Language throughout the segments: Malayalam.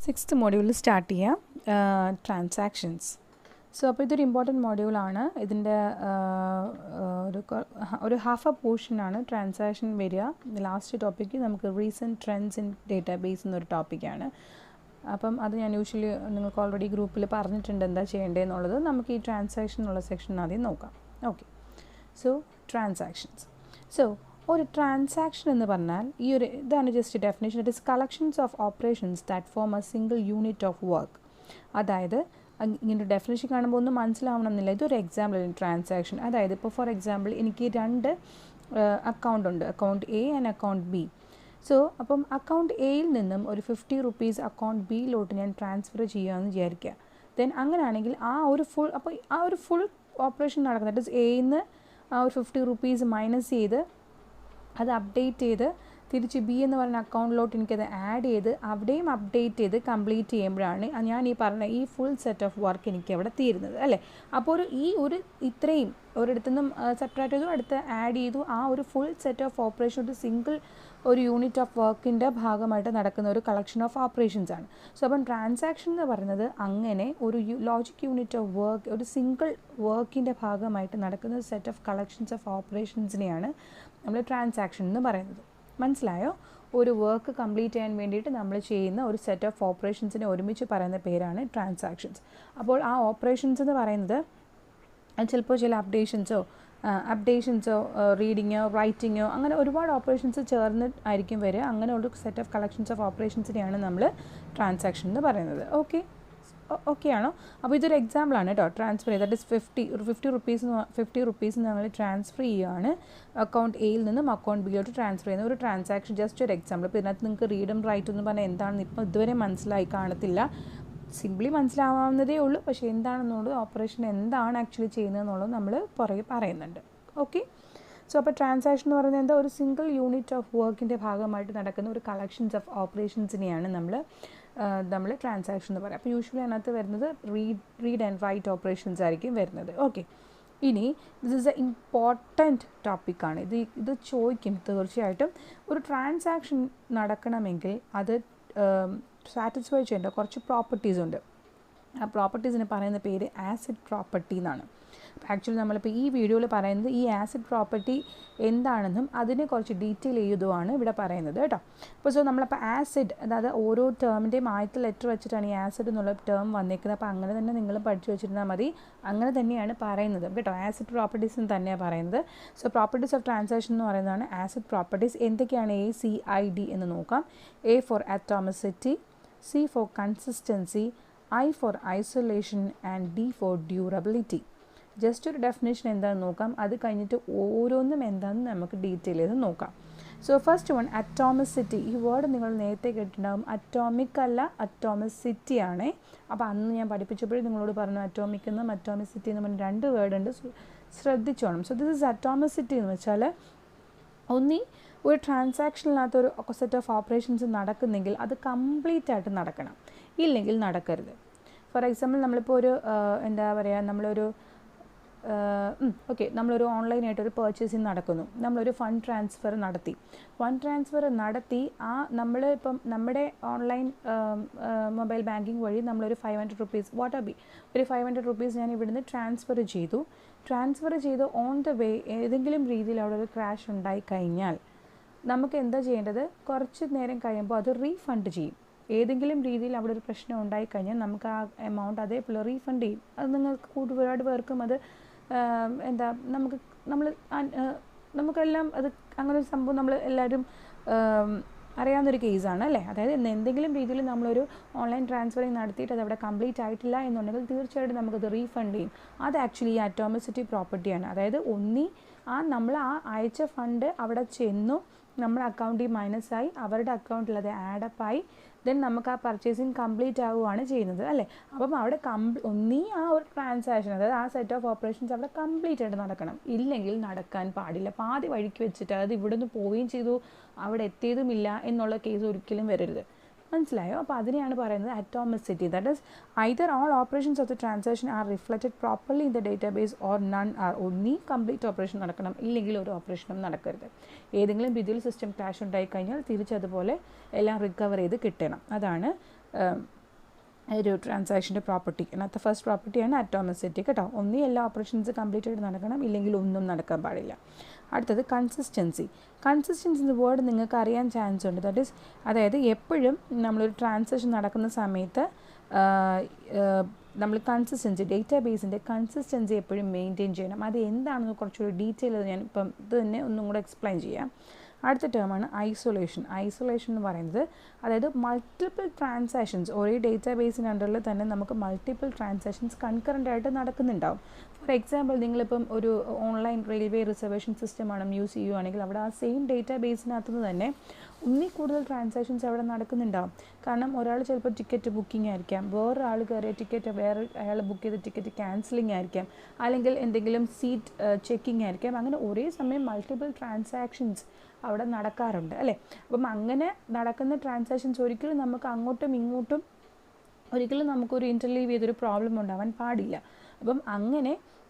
6th module start ചെയ്യാം transactions. സോ അപ്പോൾ ഇതൊരു ഇമ്പോർട്ടൻറ്റ് മോഡ്യൂളാണ്. ഇതിൻ്റെ ഒരു ഹാഫ് എ പോർഷനാണ് ട്രാൻസാക്ഷൻ വരിക. ലാസ്റ്റ് ടോപ്പിക്ക് നമുക്ക് റീസെൻറ്റ് ട്രെൻഡ്സ് ഇൻ ഡേറ്റാബേസ് എന്നൊരു ടോപ്പിക്കാണ്. അപ്പം അത് ഞാൻ യൂഷ്വലി നിങ്ങൾക്ക് ഓൾറെഡി ഗ്രൂപ്പിൽ പറഞ്ഞിട്ടുണ്ട് എന്താ ചെയ്യേണ്ടതെന്നുള്ളത്. നമുക്ക് ഈ ട്രാൻസാക്ഷൻ എന്നുള്ള സെക്ഷൻ ആദ്യം നോക്കാം. Okay, so transactions. സോ ഒരു ട്രാൻസാക്ഷൻ എന്ന് പറഞ്ഞാൽ ഇതാണ് just definition. It is collections of operations that form A single unit of work. അതായത് ഇങ്ങനെ ഡെഫിനേഷൻ കാണുമ്പോൾ ഒന്നും മനസ്സിലാവണമെന്നില്ല. ഇതൊരു എക്സാമ്പിൾ ട്രാൻസാക്ഷൻ. അതായത് ഇപ്പോൾ ഫോർ എക്സാമ്പിൾ എനിക്ക് രണ്ട് അക്കൗണ്ട് ഉണ്ട്, account A and account B. So അപ്പം അക്കൗണ്ട് എയിൽ നിന്നും ഒരു 50 rupees അക്കൗണ്ട് ബിയിലോട്ട് ഞാൻ ട്രാൻസ്ഫർ ചെയ്യുകയെന്ന് വിചാരിക്കുക. ദെൻ അങ്ങനെയാണെങ്കിൽ ആ ഒരു ഫുൾ ഓപ്പറേഷൻ നടക്കുന്നത് ദാറ്റ് ഇസ് എയിൽ നിന്ന് ആ ഒരു 50 rupees മൈനസ് ചെയ്ത് അത് അപ്ഡേറ്റ് ചെയ്ത് തിരിച്ച് ബി എന്ന് പറയുന്ന അക്കൗണ്ടിലോട്ട് എനിക്കത് ആഡ് ചെയ്ത് അവിടെയും അപ്ഡേറ്റ് ചെയ്ത് കംപ്ലീറ്റ് ചെയ്യുമ്പോഴാണ് ഞാൻ ഈ പറഞ്ഞ ഈ ഫുൾ സെറ്റ് ഓഫ് വർക്ക് എനിക്ക് അവിടെ തീരുന്നത് അല്ലേ. അപ്പോൾ ഇത്രയും ഒരിടത്തു നിന്നും സെപ്പറേറ്റ് ചെയ്തു, അടുത്ത് ആഡ് ചെയ്തു, ആ ഒരു ഫുൾ സെറ്റ് ഓഫ് ഓപ്പറേഷൻ ഒരു സിംഗിൾ ഒരു യൂണിറ്റ് ഓഫ് വർക്കിൻ്റെ ഭാഗമായിട്ട് നടക്കുന്ന ഒരു കളക്ഷൻ ഓഫ് ഓപ്പറേഷൻസ് ആണ്. സോ അപ്പം ട്രാൻസാക്ഷൻ എന്ന് പറയുന്നത് അങ്ങനെ ഒരു ലോജിക് യൂണിറ്റ് ഓഫ് വർക്ക്, ഒരു സിംഗിൾ വർക്കിൻ്റെ ഭാഗമായിട്ട് നടക്കുന്ന സെറ്റ് ഓഫ് കളക്ഷൻസ് ഓഫ് ഓപ്പറേഷൻസിനെയാണ് നമ്മൾ ട്രാൻസാക്ഷൻ എന്ന് പറയുന്നത്. മനസ്സിലായോ? ഒരു വർക്ക് കംപ്ലീറ്റ് ചെയ്യാൻ വേണ്ടിയിട്ട് നമ്മൾ ചെയ്യുന്ന ഒരു സെറ്റ് ഓഫ് ഓപ്പറേഷൻസിനെ ഒരുമിച്ച് പറയുന്ന പേരാണ് ട്രാൻസാക്ഷൻസ്. അപ്പോൾ ആ ഓപ്പറേഷൻസ് എന്ന് പറയുന്നത് ചിലപ്പോൾ ചില അപ്ഡേഷൻസോ റീഡിങ്ങോ റൈറ്റിങ്ങോ അങ്ങനെ ഒരുപാട് ഓപ്പറേഷൻസ് ചേർന്ന് ആയിരിക്കും വരിക. അങ്ങനെ ഒരു സെറ്റ് ഓഫ് കളക്ഷൻസ് ഓഫ് ഓപ്പറേഷൻസിനെയാണ് നമ്മൾ ട്രാൻസാക്ഷൻ എന്ന് പറയുന്നത്. ഓക്കെ ആണോ? അപ്പോൾ ഇതൊരു എക്സാമ്പിളാണ് കേട്ടോ. ട്രാൻസ്ഫർ ചെയ്ത് ദാറ്റ് ഇസ് 50 rupees നമ്മൾ ട്രാൻസ്ഫർ ചെയ്യുകയാണ്. അക്കൗണ്ട് എയിൽ നിന്നും അക്കൗണ്ട് ബിയിലോട്ട് ട്രാൻസ്ഫർ ചെയ്യുന്ന ഒരു ട്രാൻസാക്ഷൻ. ജസ്റ്റ് ഒരു എക്സാമ്പിൾ. ഇപ്പോൾ ഇതിനകത്ത് നിങ്ങൾക്ക് റീഡും റൈറ്റും എന്ന് പറഞ്ഞാൽ എന്താണെന്ന് ഇപ്പോൾ ഇതുവരെ മനസ്സിലായി കാണത്തില്ല. സിംപ്ലി മനസ്സിലാവാവുന്നതേ ഉള്ളൂ. പക്ഷേ എന്താണെന്നുള്ളത്, ഓപ്പറേഷൻ എന്താണ് ആക്ച്വലി ചെയ്യുന്നതെന്നുള്ളത് നമ്മൾ പുറകെ പറയുന്നുണ്ട്. ഓക്കെ, സോ അപ്പോൾ ട്രാൻസാക്ഷൻ എന്ന് പറയുന്നത് എന്താ, ഒരു സിംഗിൾ യൂണിറ്റ് ഓഫ് വർക്കിൻ്റെ ഭാഗമായിട്ട് നടക്കുന്ന ഒരു കളക്ഷൻസ് ഓഫ് ഓപ്പറേഷൻസിനെയാണ് നമ്മൾ ട്രാൻസാക്ഷൻ എന്ന് പറയുക. അപ്പോൾ യൂഷ്വലി അതിനകത്ത് വരുന്നത് റീഡ് ആൻഡ് റൈറ്റ് ഓപ്പറേഷൻസ് ആയിരിക്കും വരുന്നത്. ഓക്കെ, ഇനി ദിസ് ഈസ് എ ഇമ്പോർട്ടൻറ്റ് ടോപ്പിക്കാണ്. ഇത് ചോദിക്കും തീർച്ചയായിട്ടും. ഒരു ട്രാൻസാക്ഷൻ നടക്കണമെങ്കിൽ അത് സാറ്റിസ്ഫൈ ചെയ്യേണ്ട കുറച്ച് പ്രോപ്പർട്ടീസ് ഉണ്ട്. ആ പ്രോപ്പർട്ടീസിന് പറയുന്ന പേര് ആസിഡ് പ്രോപ്പർട്ടി എന്നാണ്. ആക്ച്വലി നമ്മളിപ്പോൾ ഈ വീഡിയോയിൽ പറയുന്നത് ഈ ആസിഡ് പ്രോപ്പർട്ടി എന്താണെന്നും അതിനെ കുറച്ച് ഡീറ്റെയിൽ ചെയ്തതുമാണ് ഇവിടെ പറയുന്നത് കേട്ടോ. അപ്പോൾ സോ നമ്മളപ്പോൾ ആസിഡ്, അതായത് ഓരോ ടേമിൻ്റെയും ആദ്യത്തെ ലെറ്റർ വെച്ചിട്ടാണ് ഈ ആസിഡ് എന്നുള്ള ടേം വന്നേക്കുന്നത്. അപ്പോൾ അങ്ങനെ തന്നെ നിങ്ങൾ പഠിച്ചു വെച്ചിരുന്നാൽ മതി. അങ്ങനെ തന്നെയാണ് പറയുന്നത് കേട്ടോ. ആസിഡ് പ്രോപ്പർട്ടീസ് എന്ന് തന്നെയാണ് പറയുന്നത്. സോ പ്രോപ്പർട്ടീസ് ഓഫ് ട്രാൻസാക്ഷൻ എന്ന് പറയുന്നതാണ് ആസിഡ് പ്രോപ്പർട്ടീസ്. എന്തൊക്കെയാണ് ACID എന്ന് നോക്കാം. A for atomicity, C for consistency, I for isolation and D for durability. Just ഒരു ഡെഫിനേഷൻ എന്താണെന്ന് നോക്കാം. അത് കഴിഞ്ഞിട്ട് ഓരോന്നും എന്താണെന്ന് നമുക്ക് ഡീറ്റെയിൽ ചെയ്ത് നോക്കാം. So first one, atomicity. ഈ വേർഡ് നിങ്ങൾ നേരത്തെ കേട്ടിട്ടുണ്ടാകും. അറ്റോമിക് അല്ല, അറ്റോമിസിറ്റി ആണ്. അപ്പോൾ അന്ന് ഞാൻ പഠിപ്പിച്ചപ്പോഴും നിങ്ങളോട് പറഞ്ഞു അറ്റോമിക് എന്നും അറ്റോമിസിറ്റി എന്ന് പറഞ്ഞ രണ്ട് വേർഡ് ഉണ്ട്, ശ്രദ്ധിച്ചോണം. സോ ദിസ് ഇസ് അറ്റോമിസിറ്റി എന്ന് വെച്ചാൽ ഒരു ട്രാൻസാക്ഷനിനകത്ത് ഒരു സെറ്റ് ഓഫ് ഓപ്പറേഷൻസ് നടക്കുന്നെങ്കിൽ അത് കംപ്ലീറ്റ് ആയിട്ട് നടക്കണം, ഇല്ലെങ്കിൽ നടക്കരുത്. ഫോർ എക്സാമ്പിൾ നമ്മളിപ്പോൾ നമ്മളൊരു ഓൺലൈനായിട്ടൊരു പർച്ചേസിങ് നടക്കുന്നു. നമ്മളൊരു ഫണ്ട് ട്രാൻസ്ഫർ നടത്തി നമ്മളിപ്പം നമ്മുടെ ഓൺലൈൻ മൊബൈൽ ബാങ്കിങ് വഴി നമ്മളൊരു 500 rupees ഒരു 500 rupees ഞാൻ ഇവിടുന്ന് ട്രാൻസ്ഫർ ചെയ്തു ഓൺ ദ വേ ഏതെങ്കിലും രീതിയിൽ അവിടെ ഒരു ക്രാഷ് ഉണ്ടായി കഴിഞ്ഞാൽ നമുക്ക് എന്താ ചെയ്യേണ്ടത്? കുറച്ച് നേരം കഴിയുമ്പോൾ അത് റീഫണ്ട് ചെയ്യും. ഏതെങ്കിലും രീതിയിൽ അവിടെ ഒരു പ്രശ്നം ഉണ്ടായിക്കഴിഞ്ഞാൽ നമുക്ക് ആ എമൗണ്ട് അതേപോലെ റീഫണ്ട് ചെയ്യും. അത് നിങ്ങൾക്ക് ഒരുപാട് പേർക്കും അത് നമുക്കെല്ലാം അത് അങ്ങനെ ഒരു സംഭവം നമ്മൾ എല്ലാവരും അറിയാവുന്നൊരു കേസാണ് അല്ലേ. അതായത് എന്തെങ്കിലും രീതിയിൽ നമ്മളൊരു ഓൺലൈൻ ട്രാൻസ്ഫറിങ് നടത്തിയിട്ട് അത് അവിടെ കംപ്ലീറ്റ് ആയിട്ടില്ല എന്നുണ്ടെങ്കിൽ തീർച്ചയായിട്ടും നമുക്കത് റീഫണ്ട് ചെയ്യും. അത് ആക്ച്വലി ഈ അറ്റോമിസിറ്റി പ്രോപ്പർട്ടിയാണ്. അതായത് നമ്മൾ അയച്ച ഫണ്ട് അവിടെ ചെന്നു, നമ്മുടെ അക്കൗണ്ടിൽ മൈനസായി, അവരുടെ അക്കൗണ്ടിൽ അത് ആഡപ്പായി, ദെൻ നമുക്ക് ആ പർച്ചേസിങ് കംപ്ലീറ്റ് ആവുകയാണ് ചെയ്യുന്നത് അല്ലേ. അപ്പം അവിടെ ആ ഒരു ട്രാൻസാക്ഷൻ, അതായത് ആ സെറ്റ് ഓഫ് ഓപ്പറേഷൻസ് അവിടെ കംപ്ലീറ്റ് ആയിട്ട് നടക്കണം, ഇല്ലെങ്കിൽ നടക്കാൻ പാടില്ല. പാതി വഴിക്ക് വെച്ചിട്ട് അതായത് ഇവിടുന്ന് പോവുകയും ചെയ്തു അവിടെ എത്തിയതുമില്ല എന്നുള്ള കേസ് ഒരിക്കലും വരരുത്. മനസ്സിലായോ? അപ്പോൾ അതിനെയാണ് പറയുന്നത് atomicity. That is either all operations of the transaction are reflected properly in the database or none are. Complete operation നടക്കണം, ഇല്ലെങ്കിൽ ഒരു ഓപ്പറേഷനും നടക്കരുത്. ഏതെങ്കിലും രീതിയിൽ സിസ്റ്റം ക്രാഷ് ഉണ്ടായിക്കഴിഞ്ഞാൽ തിരിച്ചതുപോലെ എല്ലാം റിക്കവർ ചെയ്ത് കിട്ടണം. അതാണ് ഒരു ട്രാൻസാക്ഷൻ്റെ പ്രോപ്പർട്ടി. അതിനകത്ത് ഫസ്റ്റ് പ്രോപ്പർട്ടിയാണ് അറ്റോമിസിറ്റി കേട്ടോ. ഒന്നീ എല്ലാ ഓപ്പറേഷൻസ് കംപ്ലീറ്റ് ആയിട്ട് നടക്കണം, ഇല്ലെങ്കിൽ ഒന്നും നടക്കാൻ പാടില്ല. അടുത്തത് കൺസിസ്റ്റൻസി. കൺസിസ്റ്റൻസി എന്ന വേർഡ് നിങ്ങൾക്ക് അറിയാൻ ചാൻസ് ഉണ്ട്. ദാറ്റ് ഈസ്, അതായത് എപ്പോഴും നമ്മളൊരു ട്രാൻസാക്ഷൻ നടക്കുന്ന സമയത്ത് നമ്മൾ കൺസിസ്റ്റൻസി, ഡേറ്റാബേസിൻ്റെ കൺസിസ്റ്റൻസി എപ്പോഴും മെയിൻറ്റെയിൻ ചെയ്യണം. അത് എന്താണെന്ന് കുറച്ചുകൂടി ഡീറ്റെയിൽ ഞാൻ ഇപ്പം ഇത് തന്നെ ഒന്നും കൂടെ എക്സ്പ്ലെയിൻ ചെയ്യാം. അടുത്ത ടേമാണ് ഐസൊലേഷൻ. ഐസൊലേഷൻ എന്ന് പറയുന്നത്, അതായത് മൾട്ടിപ്പിൾ ട്രാൻസാക്ഷൻസ് ഒരേ ഡേറ്റാബേസിന് അണ്ടറിൽ തന്നെ നമുക്ക് മൾട്ടിപ്പിൾ ട്രാൻസാക്ഷൻസ് കൺകറൻ്റ് ആയിട്ട് നടക്കുന്നുണ്ടാവും. ഫോർ എക്സാമ്പിൾ, നിങ്ങളിപ്പം ഒരു ഓൺലൈൻ റെയിൽവേ റിസർവേഷൻ സിസ്റ്റമാണ് യൂസ് ചെയ്യുകയാണെങ്കിൽ അവിടെ ആ സെയിം ഡേറ്റാബേസിനകത്തുനിന്ന് തന്നെ ഒന്നിൽ കൂടുതൽ ട്രാൻസാക്ഷൻസ് അവിടെ നടക്കുന്നുണ്ടാവും. കാരണം ഒരാൾ ചിലപ്പോൾ ടിക്കറ്റ് ബുക്കിംഗ് ആയിരിക്കാം, വേറൊരാൾ കയറിയ ടിക്കറ്റ് അയാൾ ബുക്ക് ചെയ്ത ടിക്കറ്റ് ക്യാൻസലിംഗ് ആയിരിക്കാം, അല്ലെങ്കിൽ എന്തെങ്കിലും സീറ്റ് ചെക്കിംഗ് ആയിരിക്കാം. അങ്ങനെ ഒരേ സമയം മൾട്ടിപ്പിൾ ട്രാൻസാക്ഷൻസ് അവിടെ നടക്കാറുണ്ട് അല്ലേ. അപ്പം അങ്ങനെ നടക്കുന്ന ട്രാൻസാക്ഷൻസ് ഒരിക്കലും നമുക്ക് അങ്ങോട്ടും ഇങ്ങോട്ടും ഒരിക്കലും നമുക്കൊരു ഇൻ്റർലീവ് ചെയ്തൊരു പ്രോബ്ലം ഉണ്ടാവാൻ പാടില്ല.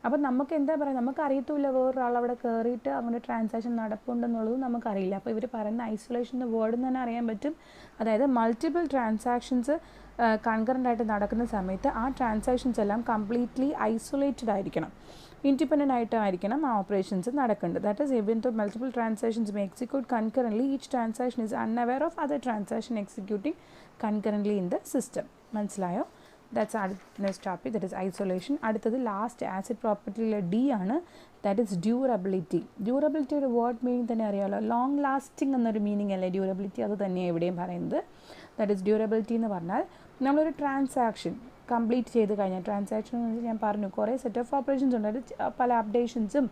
അപ്പം നമുക്ക് എന്താ പറയുക, നമുക്കറിയത്തുമില്ല വേറൊരാൾ അവിടെ കയറിയിട്ട് അങ്ങനെ ട്രാൻസാക്ഷൻ നടപ്പുണ്ടെന്നുള്ളത് നമുക്കറിയില്ല. അപ്പോൾ ഇവർ പറയുന്ന ഐസൊലേഷൻ എന്ന വേർഡ് തന്നെ അറിയാൻ പറ്റും. അതായത് മൾട്ടിപ്പിൾ ട്രാൻസാക്ഷൻസ് കൺകറൻ്റ് ആയിട്ട് നടക്കുന്ന സമയത്ത് ആ ട്രാൻസാക്ഷൻസ് എല്ലാം കംപ്ലീറ്റ്ലി ഐസൊലേറ്റഡ് ആയിരിക്കണം, ഇൻഡിപെൻഡൻ്റ് ആയിട്ടായിരിക്കണം ആ ഓപ്പറേഷൻസ് നടക്കേണ്ടത്. That is even though multiple transactions may execute concurrently, each transaction is unaware of other transaction executing concurrently in the system. മനസ്സിലായോ? That's next topic, that is isolation. അടുത്തത് ലാസ്റ്റ് ആസിഡ് പ്രോപ്പർട്ടിയിലെ ഡി ആണ്, ദാറ്റ് ഇസ് ഡ്യൂറബിലിറ്റി. ഡ്യൂറബിലിറ്റിയുടെ വേർഡ് മീനിങ് തന്നെ അറിയാമല്ലോ, ലോങ് ലാസ്റ്റിംഗ് എന്നൊരു മീനിങ് അല്ലേ ഡ്യൂറബിലിറ്റി. അത് തന്നെയാണ് എവിടെയും പറയുന്നത്. ദാറ്റ് ഇസ് ഡ്യൂറബിലിറ്റി എന്ന് പറഞ്ഞാൽ നമ്മളൊരു ട്രാൻസാക്ഷൻ കംപ്ലീറ്റ് ചെയ്ത് കഴിഞ്ഞാൽ, ട്രാൻസാക്ഷൻ എന്ന് വെച്ചാൽ ഞാൻ പറഞ്ഞു കുറേ സെറ്റ് ഓഫ് ഓപ്പറേഷൻസ് ഉണ്ട്, അത് പല അപ്ഡേഷൻസും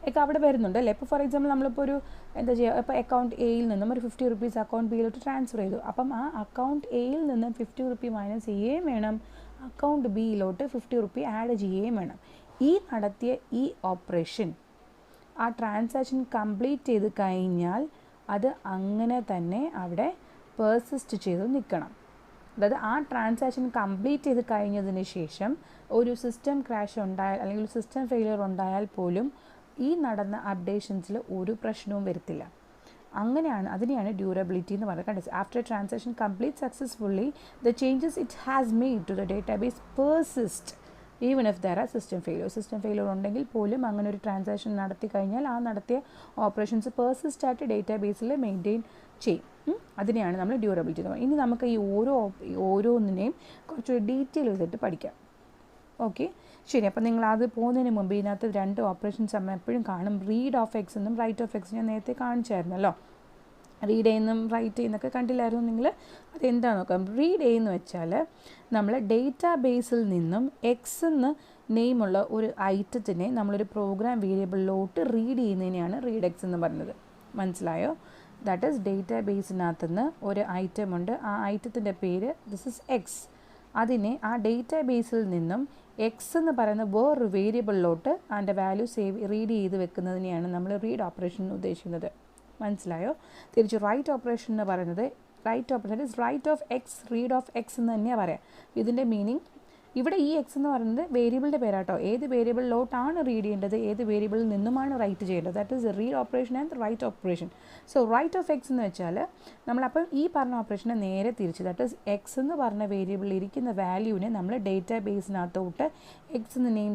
ഒക്കെ അവിടെ വരുന്നുണ്ട് അല്ലേ. ഇപ്പോൾ ഫോർ എക്സാമ്പിൾ നമ്മളിപ്പോൾ ഒരു എന്താ ചെയ്യുക, ഇപ്പോൾ അക്കൗണ്ട് എയിൽ നിന്നും ഒരു 50 rupees അക്കൗണ്ട് ബിയിലോട്ട് ട്രാൻസ്ഫർ ചെയ്തു. അപ്പം ആ അക്കൗണ്ട് എയിൽ നിന്ന് 50 rupee മൈനസ് ചെയ്യുകയും വേണം, അക്കൗണ്ട് ബിയിലോട്ട് 50 rupee ആഡ് ചെയ്യുകയും വേണം. ഈ നടത്തിയ ഈ ഓപ്പറേഷൻ ആ ട്രാൻസാക്ഷൻ കംപ്ലീറ്റ് ചെയ്ത് കഴിഞ്ഞാൽ അത് അങ്ങനെ തന്നെ അവിടെ പെർസിസ്റ്റ് ചെയ്ത് നിൽക്കണം. അതായത് ആ ട്രാൻസാക്ഷൻ കംപ്ലീറ്റ് ചെയ്ത് കഴിഞ്ഞതിന് ശേഷം ഒരു സിസ്റ്റം ക്രാഷ് ഉണ്ടായാൽ അല്ലെങ്കിൽ ഒരു സിസ്റ്റം ഫെയിലിയർ ഉണ്ടായാൽ പോലും ഈ നടന്ന അപ്ഡേഷൻസിൽ ഒരു പ്രശ്നവും വരത്തില്ല. അങ്ങനെയാണ്, അതിനെയാണ് ഡ്യൂറബിലിറ്റി എന്ന് പറയുന്നത്. കണ്ടോ, after transaction complete successfully the changes it has made to the database persist even if there are system failure. System failure ഉണ്ടെങ്കിൽ പോലും അങ്ങനെ ഒരു ട്രാൻസാക്ഷൻ നടത്തി കഴിഞ്ഞാൽ ആ നടത്തിയ ഓപ്പറേഷൻസ് പെർസിസ്റ്റ് ആയിട്ട് ഡേറ്റാബേസിൽ മെയിൻറ്റെയിൻ ചെയ്യും. അതിനെയാണ് നമ്മൾ ഡ്യൂറബിലിറ്റി എന്ന് പറയുന്നത്. ഇനി നമുക്ക് ഈ ഓരോന്നിനെയും കുറച്ചൊരു ഡീറ്റെയിൽ ചെയ്തിട്ട് പഠിക്കാം. ഓക്കെ, ശരി. അപ്പോൾ നിങ്ങൾ അത് പോകുന്നതിന് മുമ്പ് ഇതിനകത്ത് 2 ഓപ്പറേഷൻസ് നമ്മൾ എപ്പോഴും കാണും, റീഡ് ഓഫ് എക്സ് എന്നും റൈറ്റ് ഓഫ് എക്സ്. ഞാൻ നേരത്തെ കാണിച്ചായിരുന്നല്ലോ, റീഡ് ചെയ്യുന്നതും റൈറ്റ് ചെയ്യുന്നൊക്കെ കണ്ടില്ലായിരുന്നു നിങ്ങൾ. അതെന്താ നോക്കാം. റീഡ് ചെയ്യുന്ന വെച്ചാൽ നമ്മൾ ഡേറ്റാബേസിൽ നിന്നും എക്സ് എന്ന് നെയിമുള്ള ഒരു ഐറ്റത്തിനെ നമ്മളൊരു പ്രോഗ്രാം വേരിയബിളിലോട്ട് റീഡ് ചെയ്യുന്നതിനെയാണ് റീഡ് എക്സ് എന്ന് പറയുന്നത്. മനസ്സിലായോ? ദാറ്റ് ഈസ് ഡേറ്റാബേസിനകത്തുനിന്ന് ഒരു ഐറ്റം ഉണ്ട്, ആ ഐറ്റത്തിൻ്റെ പേര് ദിസ് ഇസ് എക്സ്. അതിനെ ആ ഡേറ്റാബേസിൽ നിന്നും എക്സ് എന്ന് പറയുന്ന വേറൊരു വേരിയബിളിലോട്ട് അതിൻ്റെ വാല്യൂ റീഡ് ചെയ്ത് വെക്കുന്നതിനെയാണ് നമ്മൾ റീഡ് ഓപ്പറേഷൻ എന്ന് ഉദ്ദേശിക്കുന്നത്. മനസ്സിലായോ? തിരിച്ച് റൈറ്റ് ഓപ്പറേഷൻ എന്ന് പറയുന്നത് write of X, read of X എന്ന് തന്നെയാണ് പറയാം. ഇതിൻ്റെ മീനിങ് ഇവിടെ ഈ എക്സ് എന്ന് പറയുന്നത് വേരിയബിളിൻ്റെ പേരാട്ടോ. ഏത് വേരിയബിളിലോട്ടാണ് റീഡ് ചെയ്യേണ്ടത്, ഏത് വേരിയബിളിൽ നിന്നുമാണ് റൈറ്റ് ചെയ്യേണ്ടത്, that is read operation and write operation. So write of X എന്ന് വെച്ചാൽ നമ്മളപ്പം ഈ പറഞ്ഞ ഓപ്പറേഷനെ നേരെ തിരിച്ച്, ദാറ്റ് ഈസ് എക്സ് എന്ന് പറഞ്ഞ വേരിയബിളിൽ ഇരിക്കുന്ന വാല്യൂവിനെ നമ്മൾ ഡേറ്റാബേസിനകത്തോട്ട് എക്സ് എന്ന് നെയിം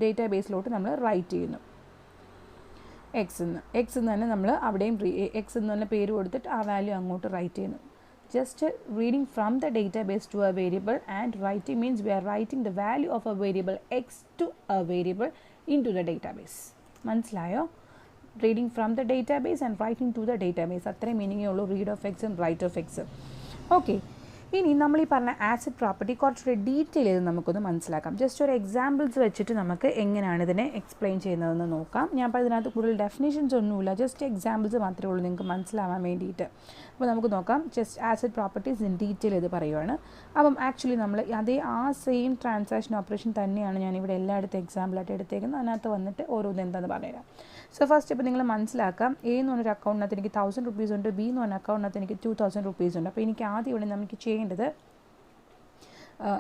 ഡേറ്റാബേസിലോട്ട് നമ്മൾ റൈറ്റ് ചെയ്യുന്നു. എക്സ് എന്ന് തന്നെ നമ്മൾ അവിടെയും എക്സ് എന്ന് തന്നെ പേര് കൊടുത്തിട്ട് ആ വാല്യൂ അങ്ങോട്ട് റൈറ്റ് ചെയ്യുന്നു. Just reading from the database to a variable and writing means we are writing the value of a variable x to a variable into the database. മനസ്സിലായോ? Reading from the database and writing to the database. അത്രയും മീനിങ്ങേ ഉള്ളൂ read of x and write of x. Okay, ഇനി നമ്മൾ ഈ പറഞ്ഞ ആസിഡ് പ്രോപ്പർട്ടി കുറച്ചുകൂടി ഡീറ്റെയിൽ ചെയ്ത് നമുക്കൊന്ന് മനസ്സിലാക്കാം. ജസ്റ്റ് ഒരു എക്സാമ്പിൾസ് വെച്ചിട്ട് നമുക്ക് എങ്ങനെയാണ് ഇതിനെ എക്സ്പ്ലെയിൻ ചെയ്യുന്നതെന്ന് നോക്കാം. ഞാൻ അപ്പോൾ ഇതിനകത്ത് കൂടുതൽ ഡെഫിനേഷൻസ് ഒന്നുമില്ല, ജസ്റ്റ് എക്സാമ്പിൾസ് മാത്രമേ ഉള്ളൂ നിങ്ങൾക്ക് മനസ്സിലാവാൻ വേണ്ടിയിട്ട്. അപ്പോൾ നമുക്ക് നോക്കാം. Just acid properties in detail ഇത് പറയുവാണ്. അപ്പം ആക്ച്വലി നമ്മൾ ആ സെയിം ട്രാൻസാക്ഷൻ ഓപ്പറേഷൻ തന്നെയാണ് ഞാനിവിടെ എല്ലായിടത്തും എക്സാമ്പിളായിട്ട് എടുത്തേക്കുന്നത്. അതിനകത്ത് വന്നിട്ട് ഓരോന്ന് എന്താണെന്ന് പറഞ്ഞുതരാം. സോ ഫസ്റ്റ് ഇപ്പോൾ നിങ്ങൾ മനസ്സിലാക്കാം, എ എന്ന് പറഞ്ഞൊരു അക്കൗണ്ടിനകത്ത് എനിക്ക് 1000 rupees ഉണ്ട്, ബി എന്ന് പറഞ്ഞ അക്കൗണ്ടിനകത്ത് എനിക്ക് 2000 rupees ഉണ്ട്. അപ്പോൾ എനിക്ക് ആദ്യം ഇവിടെ നമുക്ക് ചെയ്യേണ്ടത്,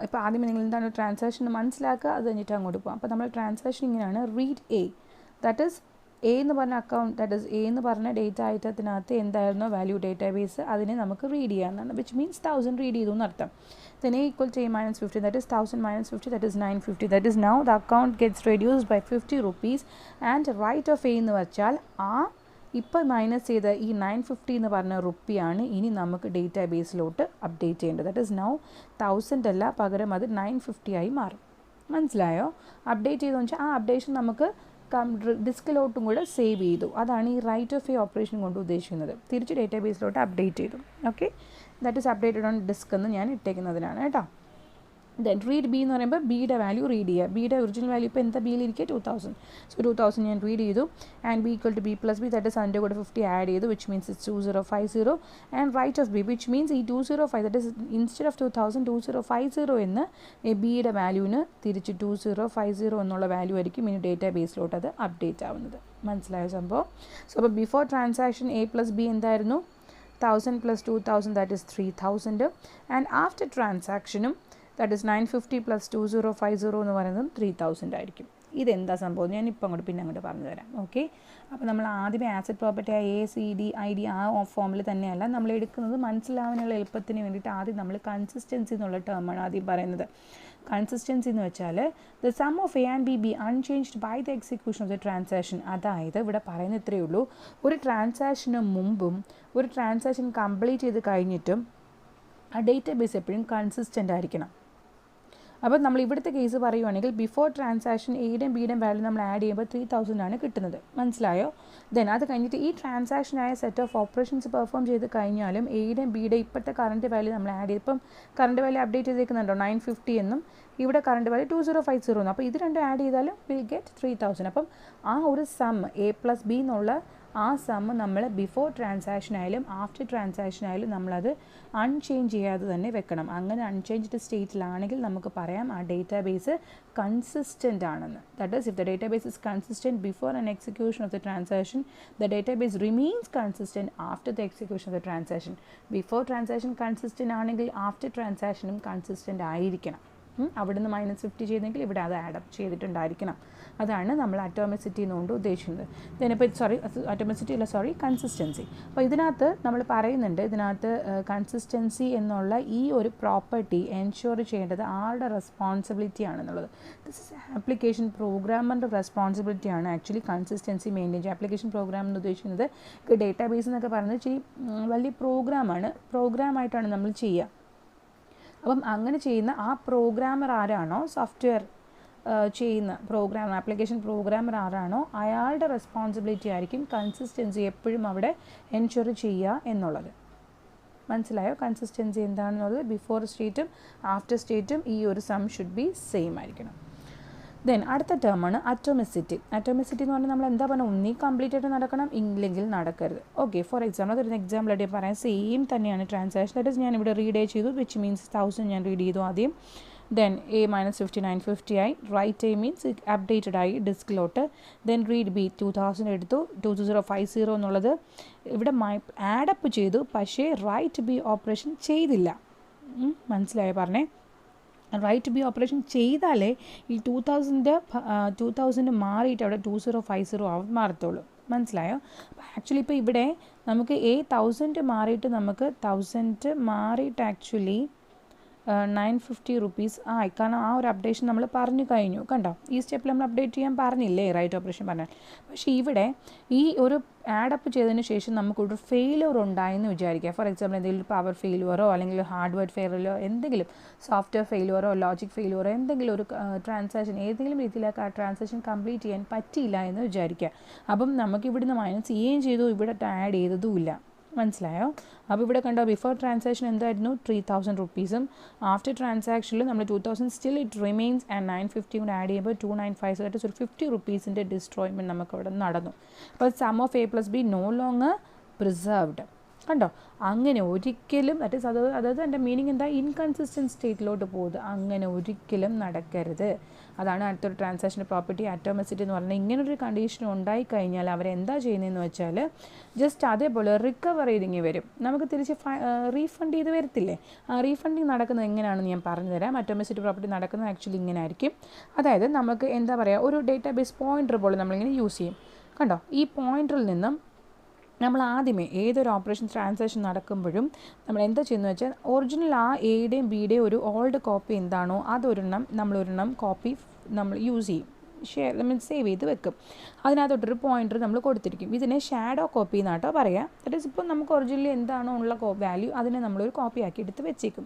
ഇപ്പോൾ ആദ്യമേ നിങ്ങൾ എന്താണ് ട്രാൻസാക്ഷൻ മനസ്സിലാക്കുക, അത് കഴിഞ്ഞിട്ട് അങ്ങോട്ട് പോകാം. അപ്പോൾ നമ്മൾ ട്രാൻസാക്ഷൻ ഇങ്ങനെയാണ്, read A, that is A എന്ന് പറഞ്ഞ അക്കൗണ്ട് ദാറ്റ് ഇസ് എ എന്ന് പറഞ്ഞ ഡേറ്റ ഐറ്റത്തിനകത്ത് എന്തായിരുന്നോ വാല്യൂ ഡേറ്റാബേസ് അതിനെ നമുക്ക് റീഡ് ചെയ്യാവുന്നതാണ്, വിച്ച് മീൻസ് 1000 റീഡ് ചെയ്തു എന്നർത്ഥം. Then a equal to a minus 50, that is 1000 minus 50, that is 950. That is now the account gets reduced by 50 rupees and right of a എന്ന് വെച്ചാൽ ആ ഇപ്പോൾ മൈനസ് ചെയ്ത ഈ 950 എന്ന് പറഞ്ഞ റുപ്പിയാണ് ഇനി നമുക്ക് ഡേറ്റാബേസിലോട്ട് അപ്ഡേറ്റ് ചെയ്യേണ്ടത്. ദാറ്റ് ഇസ് നൗ 1000 അല്ല, പകരം അത് 950 ആയി മാറും. മനസ്സിലായോ? അപ്ഡേറ്റ് ചെയ്തെന്ന് വെച്ചാൽ ആ അപ്ഡേഷൻ നമുക്ക് ഡിസ്കിലോട്ടും കൂടെ സേവ് ചെയ്തു. അതാണ് ഈ റൈറ്റ് ഓഫ് എ ഓപ്പറേഷൻ കൊണ്ട് ഉദ്ദേശിക്കുന്നത്. തിരിച്ച് ഡേറ്റാബേസിലോട്ട് അപ്ഡേറ്റ് ചെയ്തു. Okay, that is updated on disk എന്ന് ഞാൻ ഇട്ടേക്കുന്നതിനാണ് കേട്ടോ. ദെൻ റീഡ് ബി എന്ന് പറയുമ്പോൾ ബിയുടെ വാല്യൂ റീഡ് ചെയ്യുക. ബിയുടെ ഒറിജിനൽ വാല്യൂ ഇപ്പോൾ എന്താ ബിയിലിരിക്കുക 2000. സോ 2000 ഞാൻ റീഡ് ചെയ്തു. And B equal to B plus B, that is അതിൻ്റെ കൂടെ 50 ആഡ് ചെയ്തു, which means it's 2050. And write of B, which means ഈ 205 ദാറ്റ് ഇസ് ഇൻസ്റ്റെഡ് ഓഫ് 2000 2050 എന്ന് ബിയുടെ വാല്യൂവിന് തിരിച്ച് 2050 എന്നുള്ള വാല്യൂ ആയിരിക്കും ഇനി ഡേറ്റാ ബേസിലോട്ട് അത് അപ്ഡേറ്റ് ആവുന്നത്. മനസ്സിലായോ സംഭവം? സോ അപ്പോൾ before transaction A plus B എന്തായിരുന്നു? 1000 plus 2000, that is 3000. And after transaction, that is 950 plus 2050 എന്ന് പറയുന്നത് 3000 ആയിരിക്കും. ഇതെന്താ സംഭവം ഞാൻ ഇപ്പം അങ്ങോട്ട് പിന്നെ അങ്ങോട്ട് പറഞ്ഞു തരാം. ഓക്കെ, അപ്പോൾ നമ്മൾ ആദ്യമേ ആസെറ്റ് പ്രോപ്പർട്ടി ACD ആ ഫോമിൽ തന്നെയല്ല നമ്മൾ എടുക്കുന്നത്. മനസ്സിലാവാനുള്ള എളുപ്പത്തിന് വേണ്ടിയിട്ട് ആദ്യം നമ്മൾ കൺസിസ്റ്റൻസി എന്നുള്ള ടേമാണ് ആദ്യം പറയുന്നത്. കൺസിസ്റ്റൻസി എന്ന് വെച്ചാൽ the sum of A and B B unchanged by the execution of the transaction. അതായത് ഇവിടെ പറയുന്ന ഇത്രയേ ഉള്ളൂ, ഒരു ട്രാൻസാക്ഷന് മുമ്പും ഒരു ട്രാൻസാക്ഷൻ കംപ്ലീറ്റ് ചെയ്ത് കഴിഞ്ഞിട്ടും ആ ഡേറ്റാബേസ് എപ്പോഴും കൺസിസ്റ്റൻ്റ് ആയിരിക്കണം. അപ്പോൾ നമ്മൾ ഇവിടുത്തെ കേസ് പറയുവാണെങ്കിൽ ബിഫോർ ട്രാൻസാക്ഷൻ എയുടെയും ബിയുടെയും വാല്യൂ നമ്മൾ ആഡ് ചെയ്യുമ്പോൾ 3000 ആണ് കിട്ടുന്നത്. മനസ്സിലായോ? ദെൻ അത് കഴിഞ്ഞിട്ട് ഈ ട്രാൻസാക്ഷനായ സെറ്റ് ഓഫ് ഓപ്പറേഷൻസ് പെർഫോം ചെയ്ത് കഴിഞ്ഞാലും എയുടെയും ബിയുടെയും ഇപ്പോഴത്തെ കറണ്ട് വാല്യൂ നമ്മൾ ആഡ് ചെയ്ത്, ഇപ്പം കറണ്ട് വാല്യൂ അപ്ഡേറ്റ് ചെയ്തേക്കുന്നുണ്ടോ 950 എന്നും ഇവിടെ കറണ്ട് വാല്യൂ 2050 എന്നും. അപ്പോൾ ഇത് രണ്ടും ആഡ് ചെയ്താലും വിൽ ഗെറ്റ് 3000. അപ്പം ആ ഒരു സം എ പ്ലസ് ബി എന്നുള്ള ആ സമ്മ് നമ്മൾ ബിഫോർ ട്രാൻസാക്ഷൻ ആയാലും ആഫ്റ്റർ ട്രാൻസാക്ഷൻ ആയാലും നമ്മളത് അൺചേഞ്ച് ചെയ്യാതെ തന്നെ വെക്കണം. അങ്ങനെ അൺചേഞ്ച്ഡ് സ്റ്റേറ്റിലാണെങ്കിൽ നമുക്ക് പറയാം ആ ഡേറ്റാബേസ് കൺസിസ്റ്റൻ്റ് ആണെന്ന്. That is if the database is consistent before an execution of the transaction, the database remains consistent after the execution of the transaction. Before transaction consistent ആണെങ്കിൽ ആഫ്റ്റർ ട്രാൻസാക്ഷനും കൺസിസ്റ്റൻ്റ് ആയിരിക്കണം. അവിടുന്ന് -50 ചെയ്തെങ്കിൽ ഇവിടെ അത് ആഡപ്പ് ചെയ്തിട്ടുണ്ടായിരിക്കണം. അതാണ് നമ്മൾ അറ്റോമിസിറ്റി എന്നുകൊണ്ട് ഉദ്ദേശിക്കുന്നത്. ഇതിനിപ്പോൾ കൺസിസ്റ്റൻസി. അപ്പോൾ ഇതിനകത്ത് നമ്മൾ പറയുന്നുണ്ട്, ഇതിനകത്ത് കൺസിസ്റ്റൻസി എന്നുള്ള ഈ ഒരു പ്രോപ്പർട്ടി എൻഷുർ ചെയ്യേണ്ടത് ആളുടെ റെസ്പോൺസിബിലിറ്റി ആണെന്നുള്ളത്. ദിസ് ഇസ് ആപ്ലിക്കേഷൻ പ്രോഗ്രാമറിൻ്റെ റെസ്പോൺസിബിലിറ്റിയാണ് ആക്ച്വലി കൺസിസ്റ്റൻസി മെയിൻറ്റെയിൻ ചെയ്യുക. ആപ്ലിക്കേഷൻ പ്രോഗ്രാം എന്ന് ഉദ്ദേശിക്കുന്നത് ഡേറ്റാബേസ് എന്നൊക്കെ പറയുന്നത് വലിയ പ്രോഗ്രാമായിട്ടാണ് നമ്മൾ ചെയ്യുക. അപ്പം അങ്ങനെ ചെയ്യുന്ന ആ പ്രോഗ്രാമർ ആരാണോ, സോഫ്റ്റ്വെയർ ചെയ്യുന്ന ആപ്ലിക്കേഷൻ പ്രോഗ്രാമർ ആരാണോ അയാളുടെ റെസ്പോൺസിബിലിറ്റി ആയിരിക്കും കൺസിസ്റ്റൻസി എപ്പോഴും അവിടെ എൻഷുർ ചെയ്യുക എന്നുള്ളത്. മനസ്സിലായോ? കൺസിസ്റ്റൻസി എന്താണെന്നുള്ളത് ബിഫോർ സ്റ്റേറ്റും ആഫ്റ്റർ സ്റ്റേറ്റും ഈ ഒരു സം ഷുഡ് ബി സെയിം ആയിരിക്കണം. ദെൻ അടുത്ത ടേമാണ് അറ്റോമിസിറ്റി. അറ്റോമിസിറ്റി എന്ന് പറഞ്ഞാൽ നമ്മൾ എന്താ പറഞ്ഞാൽ ഒന്നീ കംപ്ലീറ്റ് ആയിട്ട് നടക്കണം, ഇല്ലെങ്കിൽ നടക്കരുത്. ഓക്കെ, ഫോർ എക്സാമ്പിൾ അതൊരു എക്സാമ്പിൾ ആയിട്ട് പറയാം. സെയിം തന്നെയാണ് ട്രാൻസാക്ഷൻ. ദാറ്റ് ഇസ് ഞാൻ ഇവിടെ റീഡ് ചെയ്തു, വിച്ച് മീൻസ് 1000 ഞാൻ റീഡ് ചെയ്തു ആദ്യം. ദെൻ A -50 950 ആയി. റൈറ്റ് A മീൻസ് അപ്ഡേറ്റഡ് ആയി ഡിസ്കിലോട്ട്. ദെൻ റീഡ് B 2000 എടുത്തു, 2050 എന്നുള്ളത് ഇവിടെ ആഡപ്പ് ചെയ്തു, പക്ഷേ റൈറ്റ് B ഓപ്പറേഷൻ ചെയ്തില്ല. മനസ്സിലായോ പറഞ്ഞേ? റൈറ്റ് ബി ഓപ്പറേഷൻ ചെയ്താലേ ഈ 2000 മാറിയിട്ട് അവിടെ 2050 മാറത്തുള്ളൂ. മനസ്സിലായോ? അപ്പോൾ ആക്ച്വലി ഇപ്പോൾ ഇവിടെ നമുക്ക് 1000 മാറിയിട്ട് നമുക്ക് 1000 മാറിയിട്ട് ആക്ച്വലി 950 rupees ആയി. കാരണം ആ ഒരു അപ്ഡേഷൻ നമ്മൾ പറഞ്ഞു കഴിഞ്ഞു. കണ്ടോ, ഈ സ്റ്റെപ്പിൽ നമ്മൾ അപ്ഡേറ്റ് ചെയ്യാൻ പറഞ്ഞില്ലേ റൈറ്റ് ഓപ്പറേഷൻ പറഞ്ഞാൽ. പക്ഷേ ഇവിടെ ഈ ഒരു ആഡപ്പ് ചെയ്തതിന് ശേഷം നമുക്കൊരു ഫെയിലിയർ ഉണ്ടായെന്ന് വിചാരിക്കുക. ഫോർ എക്സാമ്പിൾ എന്തെങ്കിലും പവർ ഫെയിലുവറോ അല്ലെങ്കിൽ ഹാർഡ്വെയർ ഫെയിലിയറോ എന്തെങ്കിലും സോഫ്റ്റ്വെയർ ഫെയിലുവറോ ലോജിക് ഫെയിലുവറോ എന്തെങ്കിലും ഒരു ട്രാൻസാക്ഷൻ ഏതെങ്കിലും രീതിയിലേക്ക് ആ ട്രാൻസാക്ഷൻ കംപ്ലീറ്റ് ചെയ്യാൻ പറ്റിയില്ല എന്ന് വിചാരിക്കുക. അപ്പം നമുക്ക് ഇവിടുന്ന് മൈനസ് ചെയ്യുകയും ചെയ്തു, ഇവിടെ ആഡ് ചെയ്തതുമില്ല. മനസ്സിലായോ? അപ്പോൾ ഇവിടെ കണ്ടോ ബിഫോർ ട്രാൻസാക്ഷൻ എന്തായിരുന്നു 3000 rupees ആഫ്റ്റർ ട്രാൻസാക്ഷനിൽ നമ്മൾ 2000 സ്റ്റിൽ ഇറ്റ് റിമെയിൻസ് ആൻഡ് 950 കൂടെ ആഡ് ചെയ്യുമ്പോൾ 295 ആയിട്ട് ഒരു 50 rupees ഡിസ്ട്രോയ്മെൻറ്റ് നമുക്ക് അവിടെ നടന്നു. അപ്പോൾ sum of A + B no longer preserved. കണ്ടോ, അങ്ങനെ ഒരിക്കലും അതായത് എൻ്റെ മീനിങ് എന്താ, ഇൻകൺസിസ്റ്റൻറ്റ് സ്റ്റേറ്റിലോട്ട് പോകുന്നത് അങ്ങനെ ഒരിക്കലും നടക്കരുത്. അതാണ് അടുത്തൊരു ട്രാൻസാക്ഷൻ്റെ പ്രോപ്പർട്ടി അറ്റോമിസിറ്റി എന്ന് പറഞ്ഞാൽ. ഇങ്ങനൊരു കണ്ടീഷൻ ഉണ്ടായിക്കഴിഞ്ഞാൽ അവരെന്താ ചെയ്യുന്നതെന്ന് വെച്ചാൽ ജസ്റ്റ് അതേപോലെ റിക്കവർ ചെയ്തിങ്ങി വരും, നമുക്ക് തിരിച്ച് റീഫണ്ട് ചെയ്ത് വരത്തില്ലേ. ആ റീഫണ്ടിങ് നടക്കുന്നത് എങ്ങനെയാണെന്ന് ഞാൻ പറഞ്ഞു തരാം. അറ്റോമിസിറ്റി പ്രോപ്പർട്ടി നടക്കുന്നത് ആക്ച്വലി ഇങ്ങനെ ആയിരിക്കും. അതായത് നമുക്ക് എന്താ പറയുക, ഒരു ഡേറ്റാബേസ് പോയിൻ്റർ പോലെ നമ്മളിങ്ങനെ യൂസ് ചെയ്യും. കണ്ടോ, ഈ പോയിന്റിൽ നിന്നും നമ്മൾ ആദ്യമേ ഏതൊരു ഓപ്പറേഷൻ ട്രാൻസാക്ഷൻ നടക്കുമ്പോഴും നമ്മൾ എന്താ ചെയ്യുന്നത് വെച്ചാൽ ഒറിജിനൽ ആ എയുടെയും ബിയുടെയും ഒരു ഓൾഡ് കോപ്പി എന്താണോ നമ്മളൊരെണ്ണം കോപ്പി നമ്മൾ യൂസ് ചെയ്യും, സേവ് ചെയ്ത് വെക്കും. അതിനകത്തോട്ടൊരു പോയിൻ്റർ നമ്മൾ കൊടുത്തിരിക്കും. ഇതിനെ ഷാഡോ കോപ്പി എന്നാട്ടോ പറയുക. ദാറ്റ് ഈസ് ഇപ്പോൾ നമുക്ക് ഒറിജിനലി എന്താണോ ഉള്ള വാല്യൂ അതിനെ നമ്മളൊരു കോപ്പി ആക്കി എടുത്ത് വെച്ചേക്കും.